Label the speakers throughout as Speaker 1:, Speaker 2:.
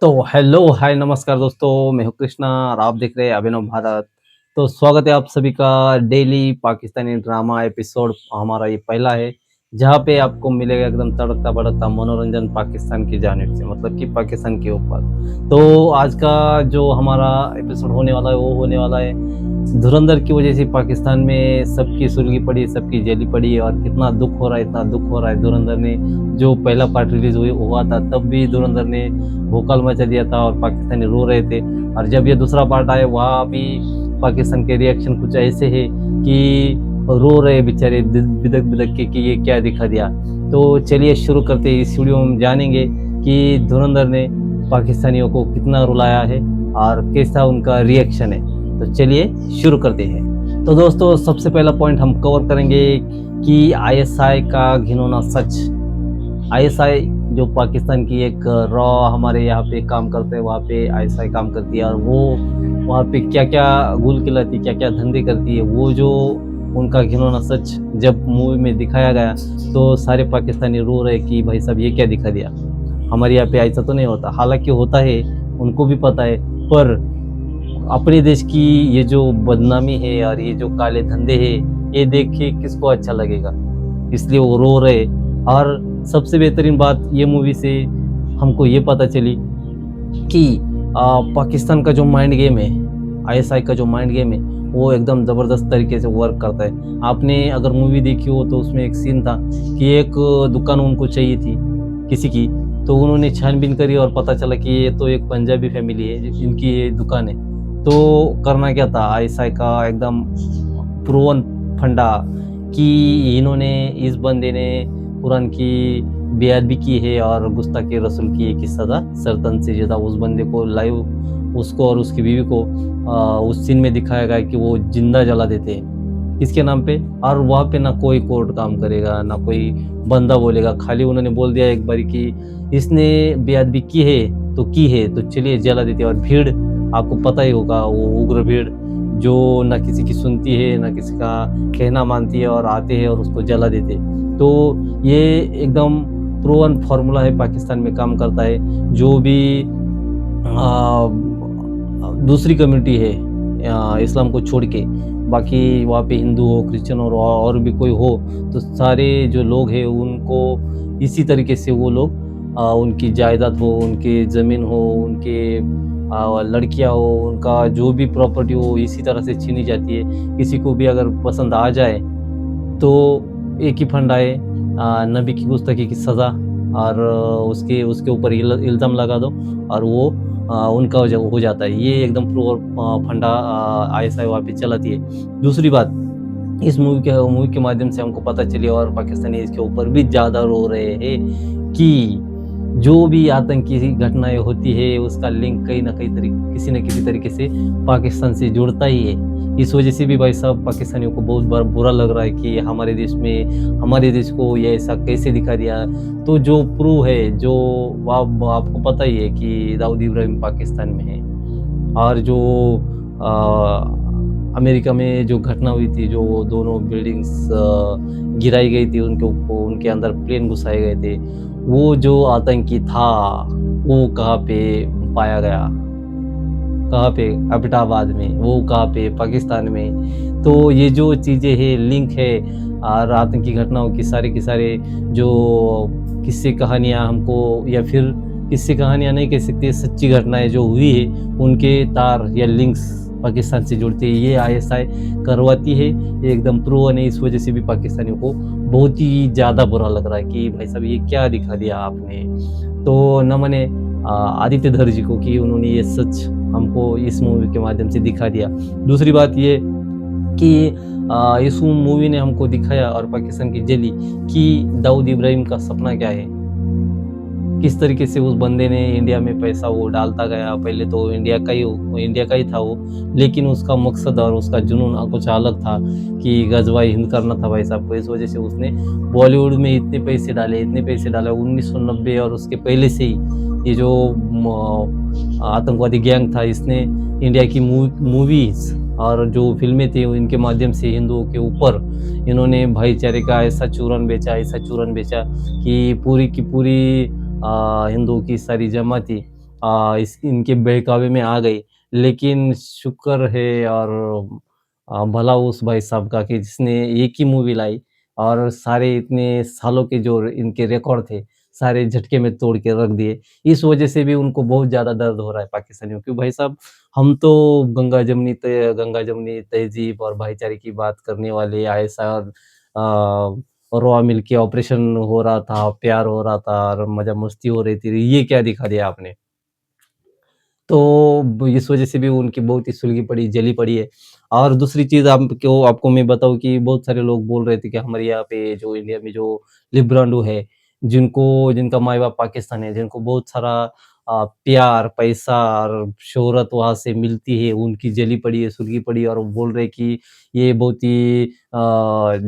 Speaker 1: तो हेलो, हाय, नमस्कार दोस्तों, मैं हूँ कृष्णा और आप देख रहे हैं अभिनव भारत। तो स्वागत है आप सभी का डेली पाकिस्तानी ड्रामा एपिसोड हमारा ये पहला है, जहाँ पे आपको मिलेगा एकदम तड़कता-भड़कता मनोरंजन पाकिस्तान की जानिब से मतलब कि पाकिस्तान के ऊपर। तो आज का जो हमारा एपिसोड होने वाला है, वो होने वाला है धुरंधर की वजह से पाकिस्तान में सबकी सुलगी पड़ी, सबकी जली पड़ी और कितना दुःख हो रहा है, इतना दुःख हो रहा है। धुरंधर ने जो पहला पार्ट रिलीज़ हुआ था, तब भी धुरंधर ने भूकंप मचा दिया था और पाकिस्तानी रो रहे थे। और जब ये दूसरा पार्ट आया, वहाँ भी पाकिस्तान के रिएक्शन कुछ ऐसे है कि रो रहे बेचारे बिदक बिदक के कि ये क्या दिखा दिया। तो चलिए शुरू करते हैं। इस वीडियो में हम जानेंगे कि धुरंधर ने पाकिस्तानियों को कितना रुलाया है और कैसा उनका रिएक्शन है। तो चलिए शुरू करते हैं। तो दोस्तों, सबसे पहला पॉइंट हम कवर करेंगे कि आईएसआई का घिनौना सच। आईएसआई जो पाकिस्तान की एक रॉ हमारे यहाँ पे काम करते हैं, वहाँ पे आईएसआई काम करती है और वो वहाँ पे क्या-क्या गुल खिलाती है, क्या-क्या धंधे करती है, वो जो उनका घिनौना सच जब मूवी में दिखाया गया, तो सारे पाकिस्तानी रो रहे कि भाई साहब ये क्या दिखा दिया, हमारे यहाँ पे ऐसा तो नहीं होता। हालाँकि होता है, उनको भी पता है, पर अपने देश की ये जो बदनामी है और ये जो काले धंधे हैं, ये देख के किसको अच्छा लगेगा? इसलिए वो रो रहे। और सबसे बेहतरीन बात ये मूवी से हमको ये पता चली कि पाकिस्तान का जो माइंड गेम है, आईएसआई का जो माइंड गेम है, वो एकदम ज़बरदस्त तरीके से वर्क करता है। आपने अगर मूवी देखी हो तो उसमें एक सीन था कि एक दुकान उनको चाहिए थी किसी की, तो उन्होंने छानबीन करी और पता चला कि ये तो एक पंजाबी फैमिली है जिनकी ये दुकान है। तो करना क्या था, आईएसआई का एकदम प्रूवन फंडा कि इन्होंने इस बंदे ने कुरान की बेअदबी की है और गुस्ताखी रसूल की एक सज़ा सर्तन से ज़्यादा उस बंदे को लाइव उसको और उसकी बीवी को उस सीन में दिखाया गया कि वो जिंदा जला देते हैं। किसके नाम पे? और वहाँ पे ना कोई कोर्ट काम करेगा, ना कोई बंदा बोलेगा, खाली उन्होंने बोल दिया एक बारी कि इसने बेअदबी की है, तो चलिए जला देते हैं। और भीड़ आपको पता ही होगा, वो उग्र भीड़ जो ना किसी की सुनती है, ना किसी का कहना मानती है और आते हैं और उसको जला देते हैं। तो ये एकदम प्रूवन फ़ॉर्मूला है, पाकिस्तान में काम करता है। जो भी दूसरी कम्युनिटी है इस्लाम को छोड़ के, बाकी वहाँ पे हिंदू हो, क्रिश्चियन हो और भी कोई हो, तो सारे जो लोग हैं उनको इसी तरीके से वो लोग उनकी जायदाद हो, उनकी ज़मीन हो, उनके लड़कियाँ हो, उनका जो भी प्रॉपर्टी हो, इसी तरह से छीनी जाती है। किसी को भी अगर पसंद आ जाए तो एक ही फंडा है, नबी की गुस्ताखी की सज़ा और उसके उसके ऊपर इल्ज़ाम लगा दो और वो उनका हो जाता है। ये एकदम प्योर फंडा आईएसआई वहाँ पे चलाती है। दूसरी बात, इस मूवी के माध्यम से हमको पता चली और पाकिस्तानी इसके ऊपर भी ज़्यादा रो रहे हैं कि जो भी आतंकी घटनाएँ होती है, उसका लिंक कहीं न कहीं किसी न किसी तरीके से पाकिस्तान से जुड़ता ही है। इस वजह से भी भाई साहब पाकिस्तानियों को बहुत बुरा लग रहा है कि हमारे देश को ये ऐसा कैसे दिखा दिया। तो जो प्रूव है, जो आपको पता ही है कि दाऊद इब्राहिम पाकिस्तान में है और जो अमेरिका में जो घटना हुई थी, जो दोनों बिल्डिंग्स गिराई गई थी, उनके अंदर प्लेन घुसाए गए थे, वो जो आतंकी था, वो कहाँ पे पाया गया? कहाँ पे? एबटाबाद में। वो कहाँ पे? पाकिस्तान में। तो ये जो चीज़ें हैं, लिंक है और आतंकी घटनाओं की सारे के सारे जो किस्से कहानियाँ हमको, या फिर किस्से कहानियाँ नहीं कह सकते, सच्ची घटनाएँ जो हुई है, उनके तार या लिंक्स पाकिस्तान से जुड़ते हैं। ये आईएसआई करवाती है, ये एकदम प्रूवन है। इस वजह से भी पाकिस्तानियों को बहुत ही ज़्यादा बुरा लग रहा है कि भाई साहब ये क्या दिखा दिया आपने। तो न माने आदित्य धर जी को कि उन्होंने ये सच हमको इस मूवी के माध्यम से दिखा दिया। दूसरी बात ये कि इस मूवी ने हमको दिखाया और पाकिस्तान की जली कि दाऊद इब्राहिम का सपना क्या है। किस तरीके से उस बंदे ने इंडिया में पैसा वो डालता गया। पहले तो इंडिया का ही था वो, लेकिन उसका मकसद और उसका जुनून कुछ अलग था कि ग़ज़वाए हिंद करना था भाई साहब को। इस वजह से उसने बॉलीवुड में इतने पैसे डाले 1990 और उसके पहले से ही ये जो आतंकवादी गैंग था, इसने इंडिया की मूवीज़ और जो फ़िल्में थी, इनके माध्यम से हिंदुओं के ऊपर इन्होंने भाईचारे का ऐसा चूरन बेचा कि पूरी की पूरी हिंदुओं की सारी जमात थी, इस इनके बहकावे में आ गई। लेकिन शुक्र है और भला उस भाई साहब का कि जिसने एक ही मूवी लाई और सारे इतने सालों के जो इनके रिकॉर्ड थे, सारे झटके में तोड़ के रख दिए। इस वजह से भी उनको बहुत ज़्यादा दर्द हो रहा है पाकिस्तानियों को। भाई साहब, हम तो गंगा-जमुनी तहज़ीब और भाईचारे की बात करने वाले आईएसआर रॉ मिल के ऑपरेशन हो रहा था, प्यार हो रहा था और मज़ा-मस्ती हो रही थी। ये क्या दिखा दिया आपने? तो ब इस वज़ह से भी उनकी बहुत ही सुलगी पड़ी, जली पड़ी है। और दूसरी चीज़ आपको मैं बताऊँ कि बहुत सारे लोग बोल रहे थे कि हमारे यहाँ पे जो इंडिया में जो लिब्रांडो है, जिनका माँ-बाप पाकिस्तान है, जिनको बहुत सारा प्यार, पैसा और शोहरत वहाँ से मिलती है, उनकी जली पड़ी है, सुलगी पड़ी है और वो बोल रहे हैं कि ये बहुत ही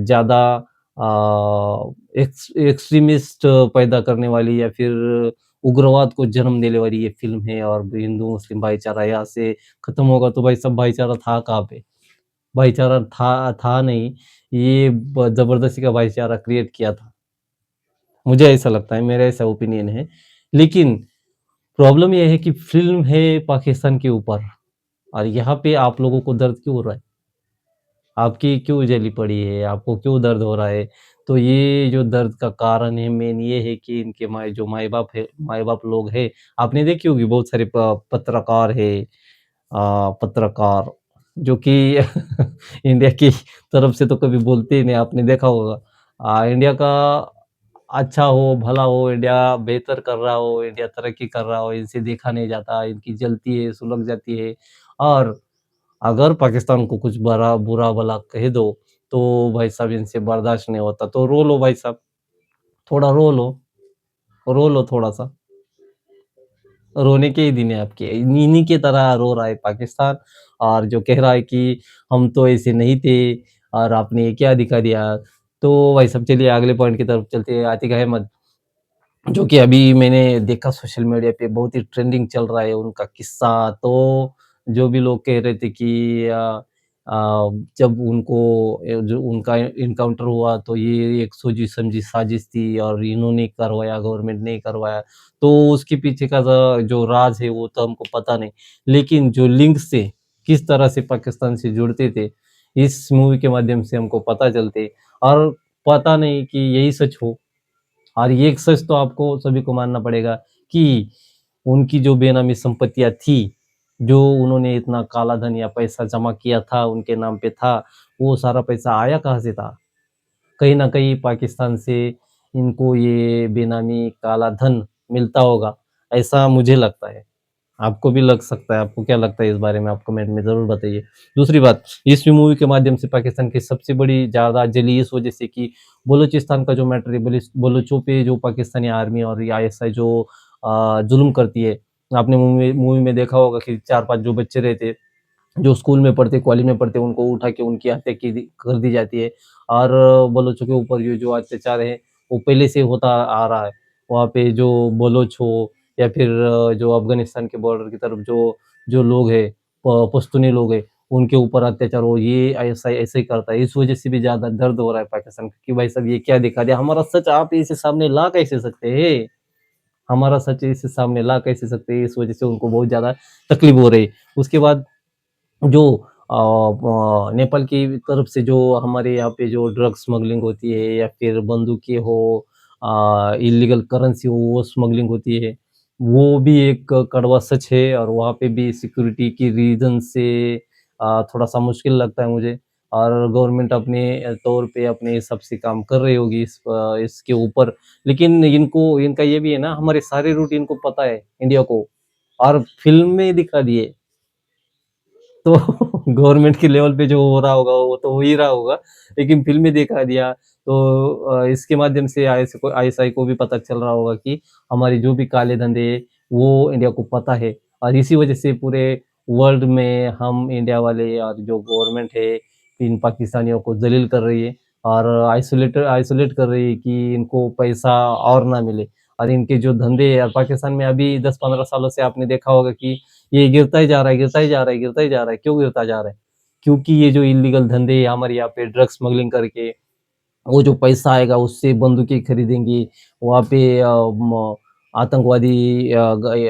Speaker 1: ज़्यादा एक्सट्रीमिस्ट पैदा करने वाली या फिर उग्रवाद को जन्म देने वाली ये फ़िल्म है और हिंदू-मुस्लिम भाईचारा यहाँ से खत्म होगा तो भाई सब भाईचारा था कहाँ पे? भाईचारा था नहीं, ये ब ज़बरदस्ती का भाईचारा क्रिएट किया था। मुझे ऐसा लगता है, मेरा ऐसा ओपिनियन है। लेकिन प्रॉब्लम ये है कि फ़िल्म है पाकिस्तान के ऊपर और यहाँ पे आप लोगों को दर्द क्यों हो रहा है? आपकी क्यों जली पड़ी है? आपको क्यों दर्द हो रहा है? तो ये जो दर्द का कारण है मेन ये है कि इनके माँ-बाप लोग हैं, आपने देखी होगी बहुत सारे पत्रकार हैं पत्रकार जो कि इंडिया की तरफ से तो कभी बोलते ही नहीं, आपने देखा होगा। इंडिया का अच्छा हो, भला हो, इंडिया बेहतर कर रहा हो, इंडिया तरक्की कर रहा हो, इनसे देखा नहीं जाता, इनकी जलती है, सुलग जाती है और अगर पाकिस्तान को कुछ बुरा-भला कह दो, तो भाई साहब इनसे बर्दाश्त नहीं होता। तो रो लो भाई साहब, थोड़ा रो लो थोड़ा-सा। रोने के ही दिन है आपके। इन्हीं की तरह रो रहा है पाकिस्तान और जो कह रहा है कि हम तो ऐसे नहीं थे और आपने ये क्या दिखा दिया। तो भाई साहब चलिए अगले पॉइंट की तरफ चलते हैं। आतिक अहमद जो कि अभी मैंने देखा सोशल मीडिया पे बहुत ही ट्रेंडिंग चल रहा है उनका किस्सा। तो जो भी लोग कह रहे थे कि जब जो उनका एनकाउंटर हुआ तो ये एक सोची-समझी साजिश थी और इन्होंने करवाया, गवर्नमेंट ने करवाया। तो उसके पीछे का जो राज़ है वो तो हमको पता नहीं। लेकिन जो लिंक्स थे, किस तरह से पाकिस्तान से जुड़ते थे, इस मूवी के माध्यम से हमको पता चलते और पता नहीं कि यही सच हो। और ये एक सच तो आपको सभी को मानना पड़ेगा कि उनकी जो बेनामी संपत्तियाँ थी, जो उन्होंने इतना काला धन या पैसा जमा किया था, उनके नाम पे था, वो सारा पैसा आया कहाँ से था? कहीं न कहीं पाकिस्तान से इनको ये बेनामी काला धन मिलता होगा, ऐसा मुझे लगता है। आपको भी लग सकता है, आपको क्या लगता है इस बारे में? आप कमेंट में ज़रूर बताइए। दूसरी बात, इस मूवी के माध्यम से पाकिस्तान की सबसे बड़ी ज़्यादा जली इस वजह से कि बलूचिस्तान का जो मैटर है, बलूचों पे जो पाकिस्तानी आर्मी और ये आईएसआई जो ज़ुल्म करती है। आपने मूवी में देखा होगा कि 4-5 जो बच्चे रहते जो स्कूल में पढ़ते, कॉलेज में पढ़ते, उनको उठा के उनकी हत्या की दी कर दी जाती है और बलोचों के ऊपर ये जो अत्याचार है, वो पहले से होता आ रहा है। वहाँ पे जो बलोच हो या फिर जो अफ़गानिस्तान के बॉर्डर की तरफ जो लोग हैं, पश्तूनी लोग हैं, उनके ऊपर अत्याचार हो, ये ऐसा ऐसे ही करता है। इस वजह से भी ज़्यादा दर्द हो रहा है पाकिस्तान को कि भाई साहब ये क्या दिखा दिया? हमारा सच आप इसे सामने ला कैसे सकते हैं? हमारा सच इसे सामने ला कैसे सकते हैं? इस वजह से उनको बहुत ज़्यादा तकलीफ हो रही है। उसके बाद जो नेपाल की तरफ से जो हमारे यहाँ पे जो ड्रग स्मगलिंग होती है या फिर बंदूकें हो इल्लीगल करेंसी हो वो स्मगलिंग होती है, वो भी एक कड़वा सच है और वहाँ पे भी सिक्योरिटी की रीज़न से थोड़ा-सा मुश्किल लगता है मुझे और गवर्नमेंट अपने तौर पे अपने हिसाब से काम कर रही होगी इसके ऊपर। लेकिन इनका ये भी है ना हमारे सारे रूट इनको पता है इंडिया को और फ़िल्म में दिखा दिए। तो गवर्नमेंट के लेवल पे जो हो रहा होगा, वो तो हो ही रहा होगा। लेकिन फ़िल्म में दिखा दिया तो इसके माध्यम से आईएसआई को भी पता चल रहा होगा कि हमारे जो भी काले धंधे हैं, वो इंडिया को पता है और इसी वजह से पूरे वर्ल्ड में हम इंडिया वाले और जो गवर्नमेंट है, इन पाकिस्तानियों को ज़लील कर रही है और आइसोलेट कर रही है कि इनको पैसा और ना मिले और इनके जो धंधे और पाकिस्तान में अभी 10-15 सालों से आपने देखा होगा कि ये गिरता ही जा रहा है, गिरता ही जा रहा है, गिरता ही जा रहा है। क्यों गिरता जा रहा है? क्योंकि ये जो इल्लीगल धंधे हमारे यहाँ पे ड्रग स्मगलिंग करके वो जो पैसा आएगा उससे बंदूकें खरीदेंगे, वहाँ पे आतंकवादी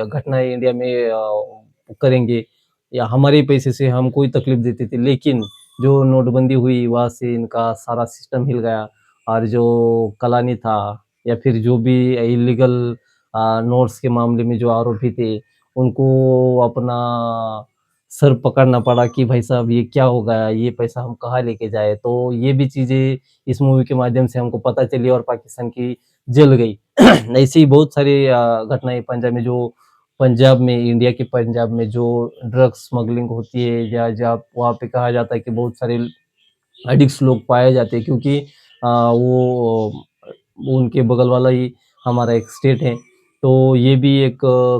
Speaker 1: घटनाएँ इंडिया में करेंगे या हमारे पैसे से हम कोई तकलीफ देते थे। लेकिन जो नोटबंदी हुई वहाँ से इनका सारा सिस्टम हिल गया और जो कलानी था या फिर जो भी इल्लीगल नोट्स के मामले में जो आरोपी थे, उनको अपना सर पकड़ना पड़ा कि भाई साहब ये क्या हो गया? ये पैसा हम कहाँ लेके जाएँ? तो ये भी चीज़ें इस मूवी के माध्यम से हमको पता चली और पाकिस्तान की जल गई। ऐसी ही बहुत सारी घटनाएँ पंजाब में इंडिया के पंजाब में जो ड्रग्स स्मगलिंग होती है या जहाँ वहाँ पे कहा जाता है कि बहुत सारे एडिक्ट्स लोग पाए जाते हैं क्योंकि वो उनके बगल वाला ही हमारा एक स्टेट है। तो ये भी एक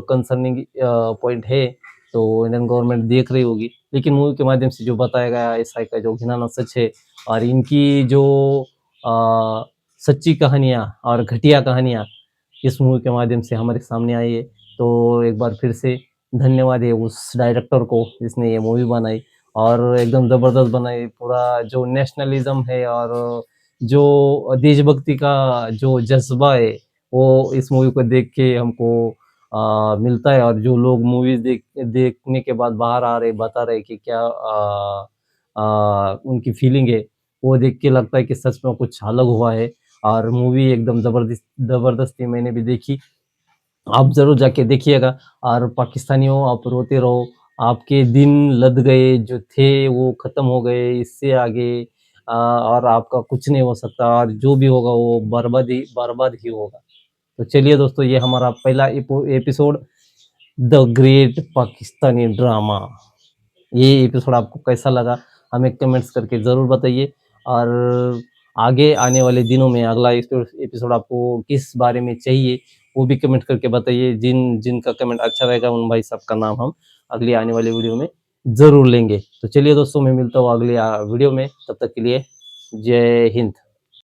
Speaker 1: कंसर्निंग पॉइंट है, तो इंडियन गवर्नमेंट देख रही होगी। लेकिन मूवी के माध्यम से जो बताया गया है एसआई का जो घिनौना सच है और इनकी जो अ, सच्ची कहानियाँ और घटिया कहानियाँ इस मूवी के माध्यम से हमारे सामने आई है। तो एक बार फिर से धन्यवाद है उस डायरेक्टर को जिसने ये मूवी बनाई और एकदम ज़बरदस्त बनाई। पूरा जो नेशनलिज़्म है और जो देशभक्ति का जो जज़्बा है, वो इस मूवी को देख के हमको मिलता है और जो लोग मूवीज़ देखने के बाद बाहर आ रहे, बता रहे कि क्या उनकी फीलिंग है, वो देख के लगता है कि सच में कुछ अलग हुआ है और मूवी एकदम ज़बरदस्त थी, मैंने भी देखी। आप ज़रूर जाके देखिएगा और पाकिस्तानियों आप रोते रहो, आपके दिन लद गए जो थे वो ख़त्म हो गए, इससे आगे और आपका कुछ नहीं हो सकता और जो भी होगा वो बर्बाद ही होगा। तो चलिए दोस्तों ये हमारा पहला episode the great Pakistani drama. ये एपिसोड आपको कैसा लगा? हमें कमेंट्स करके ज़रूर बताइए और आगे आने वाले दिनों में अगला एपिसोड आपको किस बारे में चाहिए, वो भी कमेंट करके बताइए। जिनका कमेंट अच्छा रहेगा उन भाई साहब का नाम हम अगली आने वाली वीडियो में ज़रूर लेंगे। तो चलिए दोस्तों मैं मिलता हूँ अगली वीडियो में, तब तक के लिए जय हिंद।